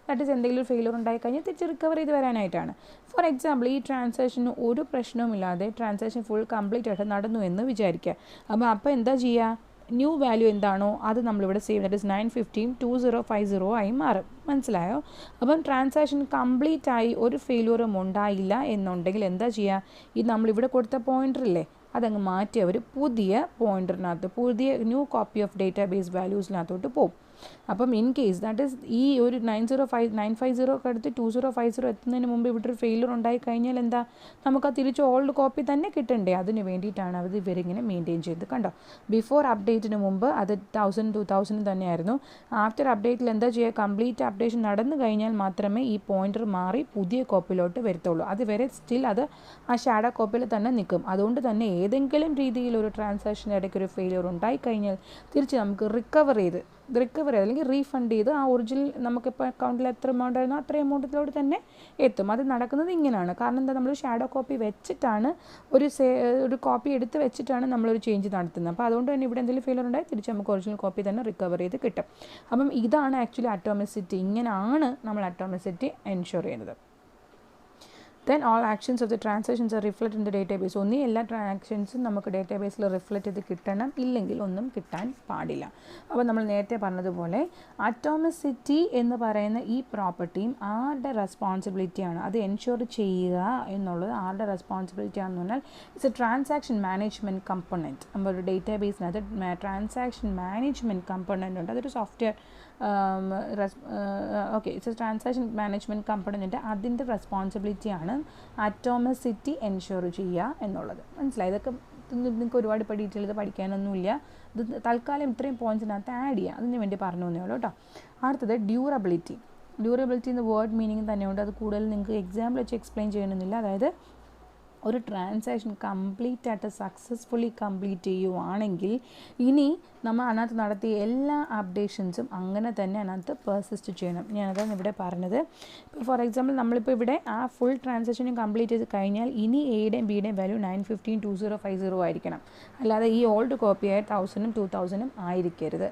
ദാറ്റ് ഈസ് എന്തെങ്കിലും ഒരു ഫെയിലിയർ ഉണ്ടായി കഴിഞ്ഞാൽ തിരിച്ച് റിക്കവർ ചെയ്ത് വരാനായിട്ടാണ്. ഫോർ എക്സാമ്പിൾ, ഈ ട്രാൻസാക്ഷന് ഒരു പ്രശ്നവുമില്ലാതെ ട്രാൻസാക്ഷൻ ഫുൾ കംപ്ലീറ്റ് ആയിട്ട് നടന്നു എന്ന് വിചാരിക്കുക. അപ്പോൾ എന്താ ചെയ്യുക, ന്യൂ വാല്യൂ എന്താണോ അത് നമ്മളിവിടെ സേവ്, ദാറ്റ് ഇസ് 9152050 ആയി മാറും. മനസ്സിലായോ? അപ്പം ട്രാൻസാക്ഷൻ കംപ്ലീറ്റ് ആയി ഒരു ഫെയിലിയറും ഉണ്ടായില്ല എന്നുണ്ടെങ്കിൽ എന്താ ചെയ്യുക, ഈ നമ്മളിവിടെ കൊടുത്ത പോയിൻ്ററില്ലേ അതങ്ങ് മാറ്റി അവർ പുതിയ പോയിൻ്ററിനകത്ത് പുതിയ ന്യൂ കോപ്പി ഓഫ് ഡേറ്റാബേസ് വാല്യൂസിനകത്തോട്ട് പോകും. അപ്പം ഇൻ കേസ് ദാറ്റ് ഈസ് ഈ ഒരു 950 അടുത്ത് 2050 എത്തുന്നതിന് മുമ്പ് ഇവിടെ ഒരു ഫെയിലിയർ ഉണ്ടായി കഴിഞ്ഞാൽ എന്താ, നമുക്ക് ആ തിരിച്ച് ഓൾഡ് കോപ്പി തന്നെ കിട്ടണ്ടേ? അതിന് വേണ്ടിയിട്ടാണ് അത് ഇവരിങ്ങനെ മെയിൻറ്റെയിൻ ചെയ്ത്. കണ്ടോ, ബിഫോർ അപ്ഡേറ്റിന് മുമ്പ് അത് 1000 2000 തന്നെയായിരുന്നു. ആഫ്റ്റർ അപ്ഡേറ്റിൽ എന്താ ചെയ്യുക, കംപ്ലീറ്റ് അപ്ഡേഷൻ നടന്നു കഴിഞ്ഞാൽ മാത്രമേ ഈ പോയിൻ്റർ മാറി പുതിയ കോപ്പിയിലോട്ട് വരത്തുള്ളൂ. അതുവരെ സ്റ്റിൽ അത് ആ ഷാഡോ കോപ്പിയിൽ തന്നെ നിൽക്കും. അതുകൊണ്ട് തന്നെ ഏതെങ്കിലും രീതിയിൽ ഒരു ട്രാൻസാക്ഷൻ ഇടയ്ക്ക് ഒരു ഫെയിലിയർ ഉണ്ടായി കഴിഞ്ഞാൽ തിരിച്ച് നമുക്ക് റിക്കവർ ചെയ്ത് അല്ലെങ്കിൽ റീഫണ്ട് ചെയ്ത് ആ ഒറിജിനൽ നമുക്കിപ്പോൾ അക്കൗണ്ടിൽ എത്ര എമൗണ്ട് ആയിരുന്നോ അത്രയും എമൗണ്ടിലോട്ട് തന്നെ എത്തും. അത് നടക്കുന്നത് ഇങ്ങനെയാണ്. കാരണം എന്താ, നമ്മൾ ഷാഡോ കോപ്പി വെച്ചിട്ടാണ് ഒരു കോപ്പി എടുത്ത് വെച്ചിട്ടാണ് നമ്മളൊരു ചേഞ്ച് നടത്തുന്നത്. അപ്പോൾ അതുകൊണ്ട് തന്നെ ഇവിടെ എന്തെങ്കിലും ഫെയിലിയർ ഉണ്ടായി തിരിച്ച് നമുക്ക് ഒറിജിനൽ കോപ്പി തന്നെ റിക്കവർ ചെയ്ത് കിട്ടും. അപ്പം ഇതാണ് ആക്ച്വലി അറ്റോമിസിറ്റി. ഇങ്ങനെയാണ് നമ്മൾ അറ്റോമിസിറ്റി എൻഷുർ ചെയ്യുന്നത്. Then all actions of the transactions are reflected in the database. ഒന്നീ എല്ലാ ട്രാൻസാക്ഷൻസും നമുക്ക് ഡേറ്റാബേസിൽ റിഫ്ലക്റ്റ് ചെയ്ത് കിട്ടണം, ഇല്ലെങ്കിൽ ഒന്നും കിട്ടാൻ പാടില്ല. അപ്പോൾ നമ്മൾ നേരത്തെ പറഞ്ഞതുപോലെ അറ്റോമിസിറ്റി എന്ന് പറയുന്ന ഈ പ്രോപ്പർട്ടിയും ആരുടെ റെസ്പോൺസിബിലിറ്റിയാണ്, അത് എൻഷുർ ചെയ്യുക എന്നുള്ളത് ആരുടെ റെസ്പോൺസിബിലിറ്റി ആണെന്ന് പറഞ്ഞാൽ it's A transaction management component. നമ്മളൊരു ഡേറ്റാബേസിനകത്ത് ട്രാൻസാക്ഷൻ മാനേജ്മെൻറ്റ് കമ്പണൻ്റ് ഉണ്ട്. അതൊരു software it's A transaction management component. അതിൻ്റെ റെസ്പോൺസിബിലിറ്റിയാണ് അറ്റോമിസിറ്റി എൻഷുർ ചെയ്യുക എന്നുള്ളത്. മനസ്സിലായി? ഇതൊക്കെ നിങ്ങൾക്ക് ഒരുപാട് ഡീറ്റെയിൽ ഇത് പഠിക്കാനൊന്നുമില്ല. ഇത് തൽക്കാലം ഇത്രയും പോയിൻറ്റ്സിനകത്ത് ആഡ് ചെയ്യുക, അതിന് വേണ്ടി പറഞ്ഞു തന്നേ ഉള്ളൂ കേട്ടോ. അടുത്തത് ഡ്യൂറബിലിറ്റി. ഡ്യൂറബിലിറ്റി എന്ന വേർഡ് മീനിങ് തന്നെയുണ്ട്. അത് കൂടുതൽ നിങ്ങൾക്ക് എക്സാമ്പിൾ വെച്ച് എക്സ്പ്ലെയിൻ ചെയ്യണമെന്നില്ല. അതായത് ഒരു ട്രാൻസാക്ഷൻ കംപ്ലീറ്റ് ആയിട്ട് സക്സസ്ഫുള്ളി കംപ്ലീറ്റ് ചെയ്യുവാണെങ്കിൽ ഇനി നമ്മൾ അതിനകത്ത് നടത്തിയ എല്ലാ അപ്ഡേഷൻസും അങ്ങനെ തന്നെ അതിനകത്ത് പെർസിസ്റ്റ് ചെയ്യണം. ഞാനതാണ് ഇവിടെ പറഞ്ഞത്. ഇപ്പോൾ ഫോർ എക്സാമ്പിൾ നമ്മളിപ്പോൾ ഇവിടെ ആ ഫുൾ ട്രാൻസാക്ഷനും കംപ്ലീറ്റ് ചെയ്ത് കഴിഞ്ഞാൽ ഇനി എയുടെയും ബിയുടെയും വാല്യൂ 9152050 ആയിരിക്കണം. അല്ലാതെ ഈ ഓൾഡ് കോപ്പിയായ 1000 2000 ആയിരിക്കരുത്.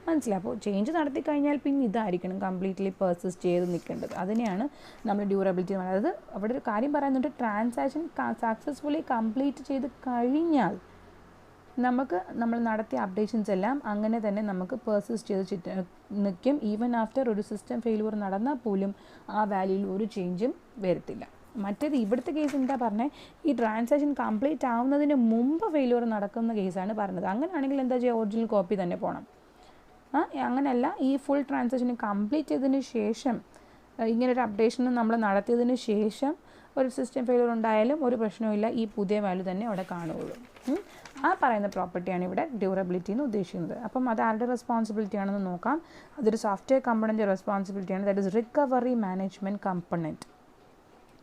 മനസ്സിലായി? അപ്പോൾ ചേഞ്ച് നടത്തി കഴിഞ്ഞാൽ പിന്നെ ഇതായിരിക്കണം കംപ്ലീറ്റ്ലി പെർസിസ്റ്റ് ചെയ്ത് നിൽക്കേണ്ടത്. അതിനെയാണ് നമ്മൾ ഡ്യൂറബിലിറ്റി എന്ന് പറയുന്നത്. അവിടെ ഒരു കാര്യം പറയുന്നുണ്ട്, ട്രാൻസാക്ഷൻ സക്സസ്ഫുള്ളി കംപ്ലീറ്റ് ചെയ്ത് കഴിഞ്ഞാൽ നമ്മൾ നടത്തിയ അപ്ഡേഷൻസ് എല്ലാം അങ്ങനെ തന്നെ നമുക്ക് പെർസിസ്റ്റ് ചെയ്ത് നിൽക്കും. ഈവൻ ആഫ്റ്റർ ഒരു സിസ്റ്റം ഫെയിലിയർ നടന്നാൽ പോലും ആ വാല്യൂയിൽ ഒരു ചേഞ്ചും വരത്തില്ല. മറ്റേത് ഇവിടുത്തെ കേസ് എന്താ പറഞ്ഞത്, ഈ ട്രാൻസാക്ഷൻ കംപ്ലീറ്റ് ആവുന്നതിന് മുമ്പ് ഫെയിലിയർ നടക്കുന്ന കേസാണ് പറഞ്ഞത്. അങ്ങനെയാണെങ്കിൽ എന്താ ചെയ്യുക, ഒറിജിനൽ കോപ്പി തന്നെ പോകണം. അങ്ങനെയല്ല, ഈ ഫുൾ ട്രാൻസാക്ഷൻ കംപ്ലീറ്റ് ചെയ്തതിന് ശേഷം ഇങ്ങനൊരു അപ്ഡേഷൻ നമ്മൾ നടത്തിയതിന് ശേഷം ഒരു സിസ്റ്റം ഫെയിലിയർ ഉണ്ടായാലും ഒരു പ്രശ്നവുമില്ല, ഈ പുതിയ വാല്യൂ തന്നെ അവിടെ കാണുകയുള്ളൂ. ആ പറയുന്ന പ്രോപ്പർട്ടിയാണ് ഇവിടെ ഡ്യൂറബിലിറ്റി എന്ന് ഉദ്ദേശിക്കുന്നത്. അപ്പം അത് ആരുടെ റെസ്പോൺസിബിലിറ്റി ആണെന്ന് നോക്കാം. അതൊരു സോഫ്റ്റ്വെയർ കമ്പണൻ്റെ റെസ്പോൺസിബിലിറ്റിയാണ്. That is recovery management component.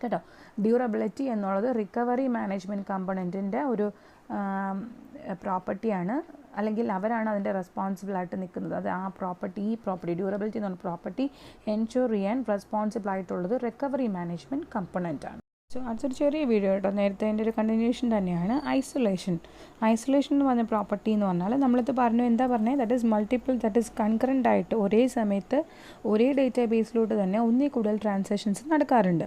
കേട്ടോ, ഡ്യൂറബിലിറ്റി എന്നുള്ളത് റിക്കവറി മാനേജ്മെൻറ്റ് കമ്പണൻറ്റിൻ്റെ ഒരു പ്രോപ്പർട്ടിയാണ്, അല്ലെങ്കിൽ അവരാണ് അതിൻ്റെ റെസ്പോൺസിബിളായിട്ട് നിൽക്കുന്നത്. അത് ഈ പ്രോപ്പർട്ടി ഡ്യൂറബിലിറ്റി എന്ന് പറഞ്ഞ പ്രോപ്പർട്ടി എൻഷുർ ചെയ്യാൻ റെസ്പോൺസിബിൾ ആയിട്ടുള്ളത് റിക്കവറി മാനേജ്മെൻറ്റ് കമ്പണൻ്റാണ്. സോ അടുത്തൊരു ചെറിയ വീഡിയോ കേട്ടോ, നേരത്തെ അതിൻ്റെ ഒരു കണ്ടിന്യൂഷൻ തന്നെയാണ്. ഐസൊലേഷൻ എന്ന് പറഞ്ഞ പ്രോപ്പർട്ടി എന്ന് പറഞ്ഞാൽ നമ്മളിത് പറഞ്ഞു, എന്താ പറഞ്ഞത്, ദാറ്റ് ഈസ് കൺകറൻ്റ് ആയിട്ട് ഒരേ സമയത്ത് ഒരേ ഡേറ്റാബേസിലോട്ട് തന്നെ ഒന്നിൽ കൂടുതൽ ട്രാൻസാക്ഷൻസ് നടക്കാറുണ്ട്.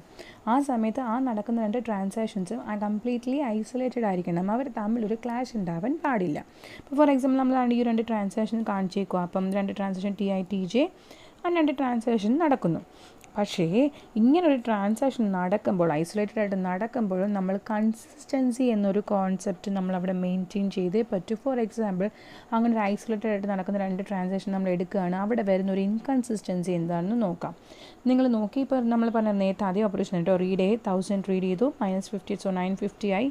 ആ സമയത്ത് ആ നടക്കുന്ന രണ്ട് ട്രാൻസാക്ഷൻസും കംപ്ലീറ്റ്ലി ഐസൊലേറ്റഡ് ആയിരിക്കണം. അവർ തമ്മിലൊരു ക്ലാഷ് ഉണ്ടാവാൻ പാടില്ല. ഇപ്പോൾ ഫോർ എക്സാമ്പിൾ നമ്മളാണ് ഈ രണ്ട് ട്രാൻസാക്ഷൻ കാണിച്ചേക്കുക. അപ്പം രണ്ട് ട്രാൻസാക്ഷൻ TITJ ആ രണ്ട് ട്രാൻസാക്ഷൻ നടക്കുന്നു. പക്ഷേ ഇങ്ങനൊരു ട്രാൻസാക്ഷൻ നടക്കുമ്പോൾ, ഐസൊലേറ്റഡ് ആയിട്ട് നടക്കുമ്പോഴും നമ്മൾ കൺസിസ്റ്റൻസി എന്നൊരു കോൺസെപ്റ്റ് നമ്മളവിടെ മെയിൻറ്റെയിൻ ചെയ്തേ പറ്റൂ. ഫോർ എക്സാമ്പിൾ അങ്ങനെ ഒരു ഐസൊലേറ്റഡ് ആയിട്ട് നടക്കുന്ന രണ്ട് ട്രാൻസാക്ഷൻ നമ്മൾ എടുക്കുകയാണ്, അവിടെ വരുന്ന ഒരു ഇൻകൺസിസ്റ്റൻസി എന്താണെന്ന് നോക്കാം. നിങ്ങൾ നോക്കി, ഇപ്പോൾ നമ്മൾ പറഞ്ഞ നേരത്തെ അതേ ഓപ്പറേഷൻ കേട്ടോ, റീഡ് 1000 റീഡ് ചെയ്തു, -50 സോ 950 ആയി.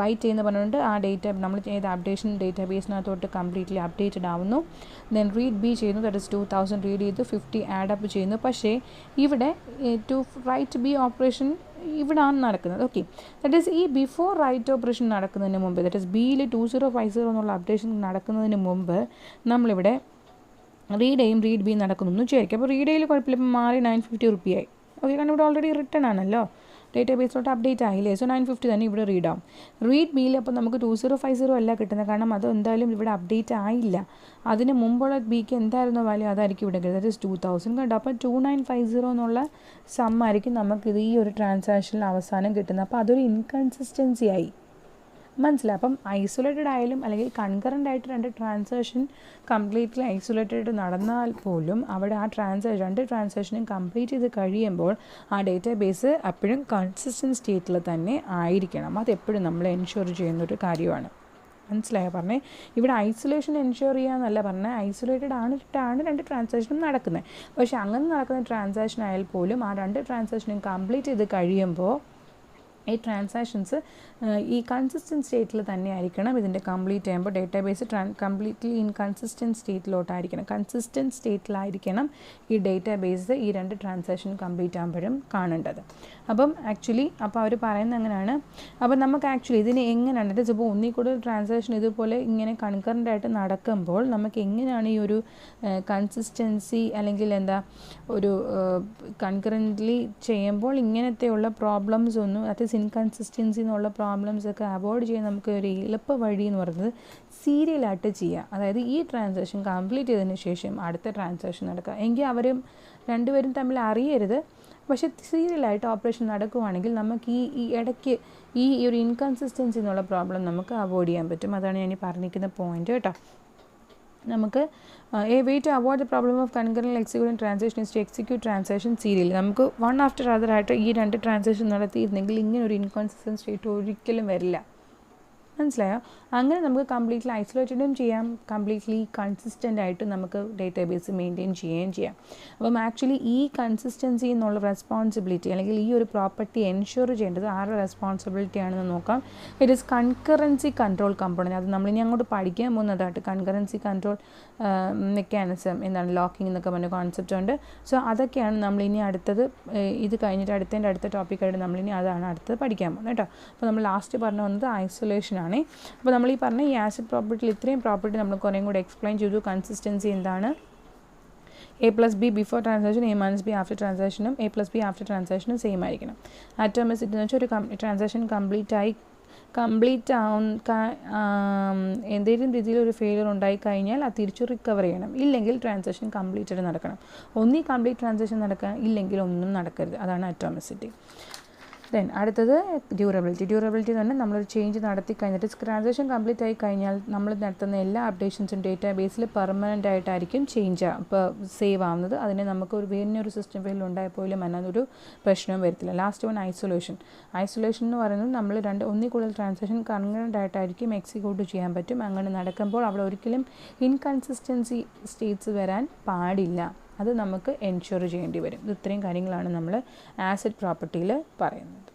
റൈറ്റ് ചെയ്യുന്ന പറഞ്ഞുകൊണ്ട് ആ ഡേറ്റ നമ്മൾ ചെയ്ത അപ്ഡേഷൻ ഡേറ്റാബേസിനകത്തോട്ട് കംപ്ലീറ്റ്ലി അപ്ഡേറ്റഡ് ആവുന്നു. ദെൻ റീഡ് B ചെയ്യുന്നു, ദാറ്റ് ഇസ് 2000 റീഡ് ചെയ്തു, 50 ആഡ് അപ്പ് ചെയ്യുന്നു. പക്ഷേ ഇവിടെ ടു റൈറ്റ് B ഓപ്പറേഷൻ ഇവിടാണ് നടക്കുന്നത്. ഓക്കെ, ദാറ്റ് ഈസ് ഈ ബിഫോർ റൈറ്റ് ഓപ്പറേഷൻ നടക്കുന്നതിന് മുമ്പ്, ദാറ്റ് ഈസ് ബിയിൽ 2050 എന്നുള്ള അപ്ഡേഷൻ നടക്കുന്നതിന് മുമ്പ് നമ്മളിവിടെ റീഡ് എയും റീഡ് ബിയും നടക്കുന്നു എന്ന് വിചാരിക്കും. അപ്പോൾ റീഡ് എയിൽ കുഴപ്പമില്ല, ഇപ്പം മാറി 950 റുപ്പിയായി. ഓക്കെ, കാരണം ഇവിടെ ഓൾറെഡി റിട്ടേൺ ആണല്ലോ, ഡേറ്റാബേസിലോട്ട് അപ്ഡേറ്റ് ആയില്ലേ. സോ 950 തന്നെ ഇവിടെ റീഡ് ആവും. റീഡ് ബിയിൽ അപ്പോൾ നമുക്ക് 2050 അല്ല കിട്ടുന്നത്, കാരണം അത് എന്തായാലും ഇവിടെ അപ്ഡേറ്റ് ആയില്ല. അതിന് മുമ്പുള്ള ബിക്ക് എന്തായിരുന്നു വാല്യൂ അതായിരിക്കും ഇവിടെ കിട്ടുന്നത്, ദാറ്റ് ഈസ് 2000 കണ്ടോ. അപ്പോൾ 2950 എന്നുള്ള സമ്മായിരിക്കും നമുക്കിത് ഈ ഒരു ട്രാൻസാക്ഷനിൽ അവസാനം കിട്ടുന്നത്. അപ്പോൾ അതൊരു ഇൻകൺസിസ്റ്റൻസി ആയി, മനസ്സിലായി. അപ്പം ഐസൊലേറ്റഡ് ആയാലും അല്ലെങ്കിൽ കൺകറൻ്റ് ആയിട്ട് രണ്ട് ട്രാൻസാക്ഷൻ കംപ്ലീറ്റ്ലി ഐസൊലേറ്റഡ് നടന്നാൽ പോലും അവിടെ ആ രണ്ട് ട്രാൻസാക്ഷനും കംപ്ലീറ്റ് ചെയ്ത് കഴിയുമ്പോൾ ആ ഡേറ്റാബേസ് എപ്പോഴും കൺസിസ്റ്റൻറ്റ് സ്റ്റേറ്റിൽ തന്നെ ആയിരിക്കണം. അതെപ്പോഴും നമ്മൾ എൻഷുർ ചെയ്യുന്നൊരു കാര്യമാണ്. മനസ്സിലായോ പറഞ്ഞേ? ഇവിടെ ഐസൊലേഷൻ എൻഷുർ ചെയ്യാന്നല്ല പറഞ്ഞത്, ഐസൊലേറ്റഡ് ആണ് രണ്ട് ട്രാൻസാക്ഷനും നടക്കുന്നത്. പക്ഷേ അങ്ങനെ നടക്കുന്ന ട്രാൻസാക്ഷൻ ആയാൽ പോലും ആ രണ്ട് ട്രാൻസാക്ഷനും കംപ്ലീറ്റ് ചെയ്ത് കഴിയുമ്പോൾ ഈ ട്രാൻസാക്ഷൻസ് ഈ കൺസിസ്റ്റൻറ്റ് സ്റ്റേറ്റിൽ തന്നെ ആയിരിക്കണം ഇതിൻ്റെ കംപ്ലീറ്റ് ചെയ്യുമ്പോൾ. ഡേറ്റാബേസ് കംപ്ലീറ്റ്ലി ഇൻകൺസിസ്റ്റൻറ്റ് കൺസിസ്റ്റൻറ്റ് സ്റ്റേറ്റിലായിരിക്കണം ഈ ഡേറ്റാബേസ് ഈ രണ്ട് ട്രാൻസാക്ഷൻ കംപ്ലീറ്റ് ആകുമ്പോഴും കാണേണ്ടത്. അപ്പം ആക്ച്വലി അപ്പോൾ അവർ പറയുന്നത് അങ്ങനെയാണ്. അപ്പം നമുക്ക് ആക്ച്വലി ഇതിന് എങ്ങനെയാണ്, ദാറ്റ് ഈസ് ഇപ്പോൾ ഒന്നിൽ കൂടുതൽ ട്രാൻസാക്ഷൻ ഇതുപോലെ ഇങ്ങനെ കൺകറൻ്റ് ആയിട്ട് നടക്കുമ്പോൾ നമുക്ക് എങ്ങനെയാണ് ഈ ഒരു കൺസിസ്റ്റൻസി അല്ലെങ്കിൽ എന്താ ഒരു കൺകറൻ്റ്ലി ചെയ്യുമ്പോൾ ഇങ്ങനത്തെയുള്ള പ്രോബ്ലംസ് ഒന്നും, ദാറ്റ് ഈസ് ഇൻകൺസിസ്റ്റൻസി എന്നുള്ള പ്രോബ്ലംസ് ഒക്കെ അവോയ്ഡ് ചെയ്യാൻ നമുക്ക് ഒരു എളുപ്പ വഴി എന്ന് പറയുന്നത് സീരിയലായിട്ട് ചെയ്യുക. അതായത് ഈ ട്രാൻസാക്ഷൻ കംപ്ലീറ്റ് ചെയ്തതിന് ശേഷം അടുത്ത ട്രാൻസാക്ഷൻ നടക്കുക. എങ്കിൽ അവരും രണ്ടുപേരും തമ്മിൽ അറിയരുത്, പക്ഷേ സീരിയലായിട്ട് ഓപ്പറേഷൻ നടക്കുവാണെങ്കിൽ നമുക്ക് ഈ ഇടയ്ക്ക് ഈ ഒരു ഇൻകൺസിസ്റ്റൻസി എന്നുള്ള പ്രോബ്ലം നമുക്ക് അവോയ്ഡ് ചെയ്യാൻ പറ്റും. അതാണ് ഞാൻ ഈ പറഞ്ഞിരിക്കുന്ന പോയിന്റ് കേട്ടോ. നമുക്ക് a way to avoid the problem of concurrent executing transaction is to execute transaction serially. നമുക്ക് വൺ ആഫ്റ്റർ അതർ ആയിട്ട് ഈ രണ്ട് ട്രാൻസാക്ഷൻ നടത്തിയിരുന്നെങ്കിൽ ഇങ്ങനെ ഒരു ഇൻകൺസിസ്റ്റൻറ്റ് സ്റ്റേറ്റ് ഒരിക്കലും വരില്ല. മനസ്സിലായോ? അങ്ങനെ നമുക്ക് കംപ്ലീറ്റ്ലി ഐസൊലേറ്റഡും ചെയ്യാം, കംപ്ലീറ്റ്ലി കൺസിസ്റ്റൻ്റ് ആയിട്ട് നമുക്ക് ഡേറ്റാബേസ് മെയിൻറ്റെയിൻ ചെയ്യുകയും ചെയ്യാം. അപ്പം ആക്ച്വലി ഈ കൺസിസ്റ്റൻസി എന്നുള്ള റെസ്പോൺസിബിലിറ്റി അല്ലെങ്കിൽ ഈ ഒരു പ്രോപ്പർട്ടി എൻഷുർ ചെയ്യേണ്ടത് ആരുടെ റെസ്പോൺസിബിലിറ്റി ആണെന്ന് നോക്കാം. It is concurrency control component. അത് നമ്മളിനി അങ്ങോട്ട് പഠിക്കാൻ പോകുന്നതായിട്ട് കൺകറൻസി കൺട്രോൾ മെക്കാനിസം എന്താണ്, ലോക്കിംഗ് എന്നൊക്കെ പറഞ്ഞ കോൺസെപ്റ്റ് ഉണ്ട്. സോ അതൊക്കെയാണ് നമ്മളിനി അടുത്തത്, ഇത് കഴിഞ്ഞിട്ട് അടുത്ത ടോപ്പിക്കായിട്ട് നമ്മളിനി അതാണ് അടുത്തത് പഠിക്കാൻ പോകുന്നത് കേട്ടോ. അപ്പോൾ നമ്മൾ ലാസ്റ്റ് പറഞ്ഞു വന്നത് ഐസൊലേഷൻ ആണ്. അപ്പോൾ നമ്മൾ ഈ പറഞ്ഞ ഈ ആസിഡ് പ്രോപ്പർട്ടിയിൽ ഇത്രയും പ്രോപ്പർട്ടി നമ്മൾ കുറേയും കൂടെ എക്സ്പ്ലെയിൻ ചെയ്തു. കൺസിസ്റ്റൻസി എന്താണ്, A+B before transaction, A-B after ട്രാൻസാക്ഷനും A+B ആഫ്റ്റർ ട്രാൻസാക്ഷനും സെയിം ആയിരിക്കണം. ആറ്റോമിസിറ്റി എന്ന് വെച്ചാൽ ഒരു ട്രാൻസാക്ഷൻ കംപ്ലീറ്റ് എന്തെങ്കിലും രീതിയിൽ ഒരു ഫെയിലിയർ ഉണ്ടായി കഴിഞ്ഞാൽ അത് തിരിച്ചു റിക്കവർ ചെയ്യണം. ഇല്ലെങ്കിൽ ട്രാൻസാക്ഷൻ കംപ്ലീറ്റഡ് നടക്കണം. ഒന്നീ കംപ്ലീറ്റ് ട്രാൻസാക്ഷൻ നടക്കാൻ, ഇല്ലെങ്കിൽ ഒന്നും നടക്കരുത്. അതാണ് അറ്റോമിസിറ്റി. ദെൻ അടുത്തത് ഡ്യൂറബിലിറ്റി തന്നെ നമ്മളൊരു ചേഞ്ച് നടത്തി കഴിഞ്ഞിട്ട് ട്രാൻസാക്ഷൻ കംപ്ലീറ്റ് ആയി കഴിഞ്ഞാൽ നമ്മൾ നടത്തുന്ന എല്ലാ അപ്ഡേഷൻസും ഡേറ്റാബേസിൽ പെർമനൻ്റ് ആയിട്ടായിരിക്കും ഇപ്പോൾ സേവ് ആവുന്നത്. അതിന് നമുക്ക് ഒരു വേറൊരു സിസ്റ്റം ഫെയിൽ ഉണ്ടായപ്പോലും അതിനൊരു പ്രശ്നവും വരത്തില്ല. ലാസ്റ്റ് വൺ ഐസൊലേഷൻ എന്ന് പറയുന്നത് നമ്മൾ ഒന്നിൽ കൂടുതൽ ട്രാൻസാക്ഷൻ കൺകറൻ്റ് ആയിട്ടായിരിക്കും എക്സിക്യൂട്ട് ചെയ്യാൻ പറ്റും. അങ്ങനെ നടക്കുമ്പോൾ അവിടെ ഒരിക്കലും ഇൻകൺസിസ്റ്റൻസി സ്റ്റേറ്റ്സ് വരാൻ പാടില്ല. അത് നമുക്ക് എൻഷുർ ചെയ്യേണ്ടി വരും. ഇത്രയും കാര്യങ്ങളാണ് നമ്മൾ ആസിഡ് പ്രോപ്പർട്ടിയിൽ പറയുന്നത്.